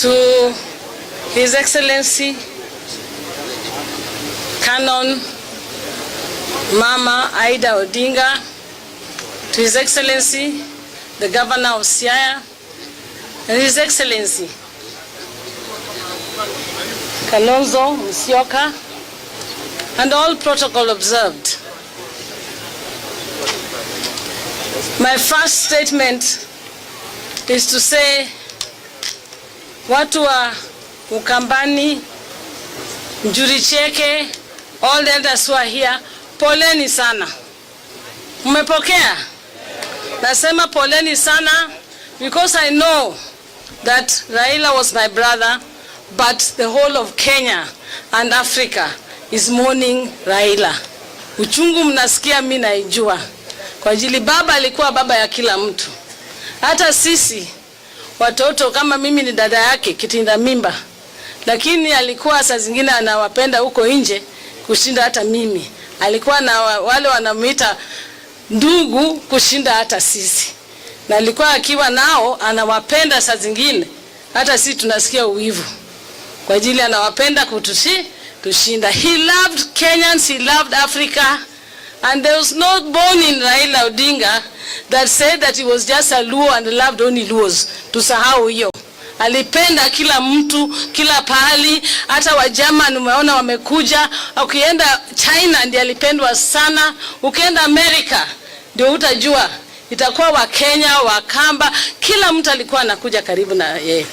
To His Excellency Canon Mama Aida Odinga, to His Excellency the Governor of Siaya, and His Excellency Kalonzo Musyoka, and all protocol observed. My first statement is to say, watu wa Ukambani, Njuricheke, all the elders who are here, poleni sana. Mmepokea? Nasema poleni sana because I know that Raila was my brother, but the whole of Kenya and Africa is mourning Raila. Uchungu mnasikia, mimi naijua. Kwa ajili baba alikuwa baba ya kila mtu. Hata sisi watoto, kama mimi ni dada yake kitinda mimba, lakini alikuwa saa zingine anawapenda huko nje kushinda hata mimi. Alikuwa na wale wanamuita ndugu kushinda hata sisi, na alikuwa akiwa nao anawapenda saa zingine hata sisi tunasikia uwivu, kwa ajili anawapenda tushinda. He loved Kenyans, he loved Africa, and there was no bone in Raila Odinga that said that he was just a Luo and loved only Luos. Tusahau hiyo. Alipenda kila mtu, kila pahali, hata Wajerman umeona wamekuja. Ukienda China ndiye alipendwa sana, ukienda America ndio utajua itakuwa wa Kenya, wa Kamba, kila mtu alikuwa anakuja karibu na yeye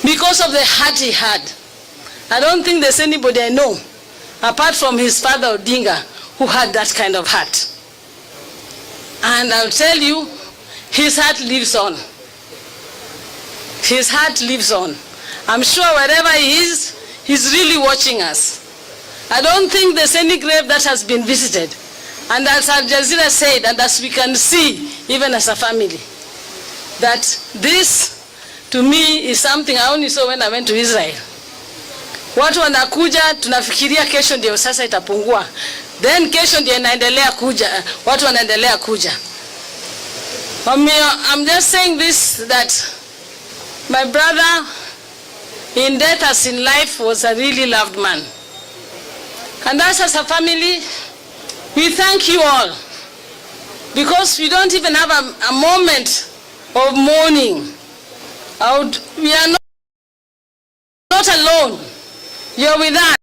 because of the heart he had. I don't think there's anybody I know apart from his father Odinga who had that kind of heart. And I'll tell you, his heart lives on. His heart lives on. I'm sure wherever he is, he's really watching us. I don't think there's any grave that has been visited. And as Al Jazeera said, and as we can see, even as a family, that this, to me, is something I only saw when I went to Israel. Watu wanakuja, tunafikiria kesho ndio sasa itapungua. Then kesho ndio inaendelea kuja, watu wanaendelea kuja. I'm just saying this, that my brother, in death as in life, was a really loved man. And us as a family, we thank you all, because we don't even have a moment of mourning. We are not alone. You're with us.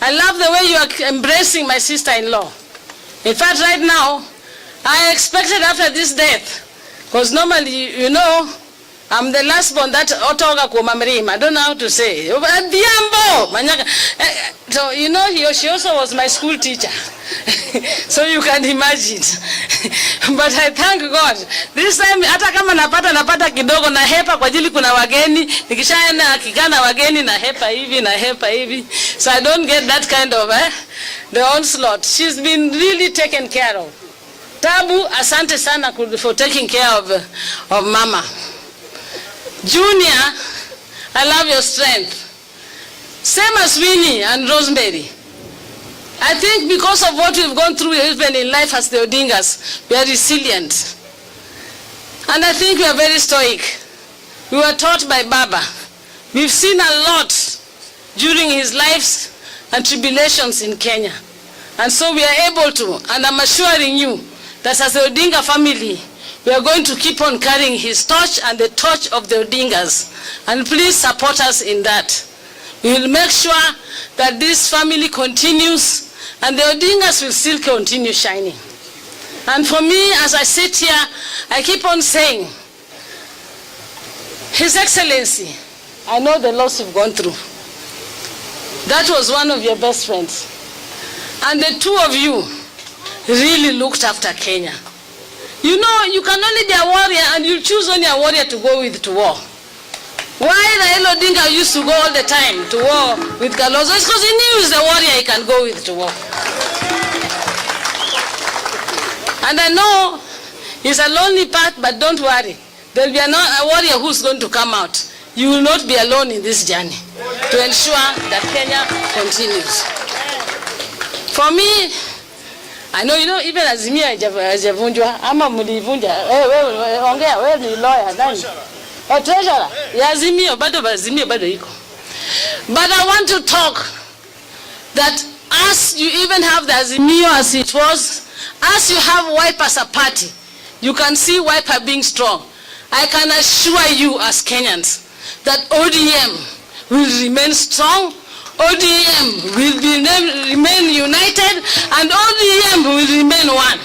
I love the way you are embracing my sister-in-law. In fact, right now, I expected after this death, because normally, you know, I'm the last born that otoga kumamrima. I don't know how to say. So, you know, she also was my school teacher. So you can imagine. But I thank God. This time, hata kama napata kidogo na hepa kwa ajili kuna wageni. Nikishaenda kikana wageni na hepa hivi. So I don't get that kind of the onslaught. She's been really taken care of. Tabu, asante sana for taking care of Mama. Junior, I love your strength. Same as Winnie and Rosemary. I think because of what we've gone through even in life as the Odingas, we are resilient. And I think we are very stoic. We were taught by Baba. We've seen a lot during his lives and tribulations in Kenya. And so we are able to, and I'm assuring you that as the Odinga family, we are going to keep on carrying his torch and the torch of the Odingas. And please support us in that. We will make sure that this family continues and the Odingas will still continue shining. And for me, as I sit here, I keep on saying, His Excellency, I know the loss you've gone through. That was one of your best friends. And the two of you really looked after Kenya. You know, you can only be a warrior and you choose only a warrior to go with to war. Why Raila Odinga used to go all the time to war with Kalonzo? It's because he knew he's the warrior he can go with to war. And I know it's a lonely path, but don't worry. There will be a warrior who's going to come out. You will not be alone in this journey to ensure that Kenya continues. For me, I know, you know, even Azimio haijavunjwa ama mlivunja. Wewe ongea, wewe ni lawyer nani? Treasurer. Ya Azimio bado iko. But I want to talk that as you even have the Azimio as it was, as you have Wiper as a party, you can see Wiper being strong. I can assure you as Kenyans that ODM will remain strong, ODM will remain united, and ODM will remain one.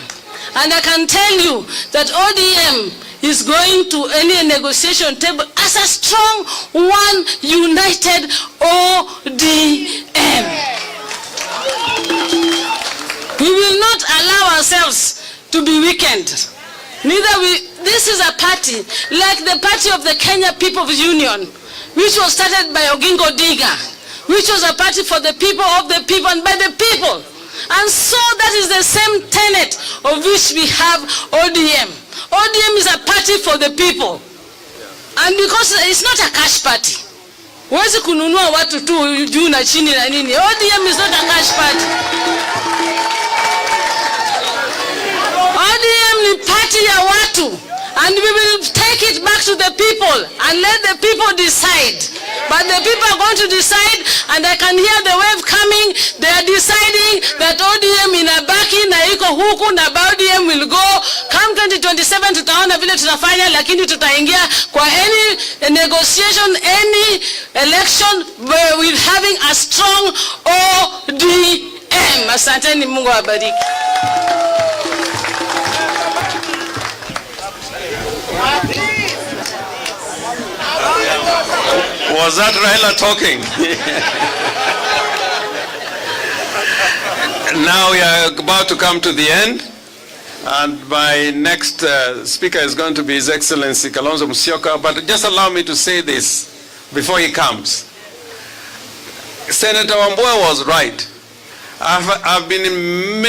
And I can tell you that ODM is going to any negotiation table as a strong, one, united ODM. We will not allow ourselves to be weakened. This is a party like the party of the Kenya People's Union, which was started by Odinga, which was a party for the people, of the people, and by the people. And so that is the same tenet of which we have ODM. ODM is a party for the people. And because it's not a cash party. Huwezi kununua watu tu juu na chini na nini. ODM is not a cash party. ODM ni party ya watu. And we will take it back to the people and let the people decide. But the people are going to decide, and I can hear the wave coming. They are deciding that ODM inabaki na iko huku na ODM will go. Come 2027 tutaona vile tutafanya, lakini tutaingia kwa any negotiation, any election with having a strong ODM. Asanteni, Mungu awabariki. Was that Raila talking? Now we are about to come to the end, and my next speaker is going to be His Excellency Kalonzo Musyoka. But just allow me to say this before he comes. Senator Wambua was right. I've been in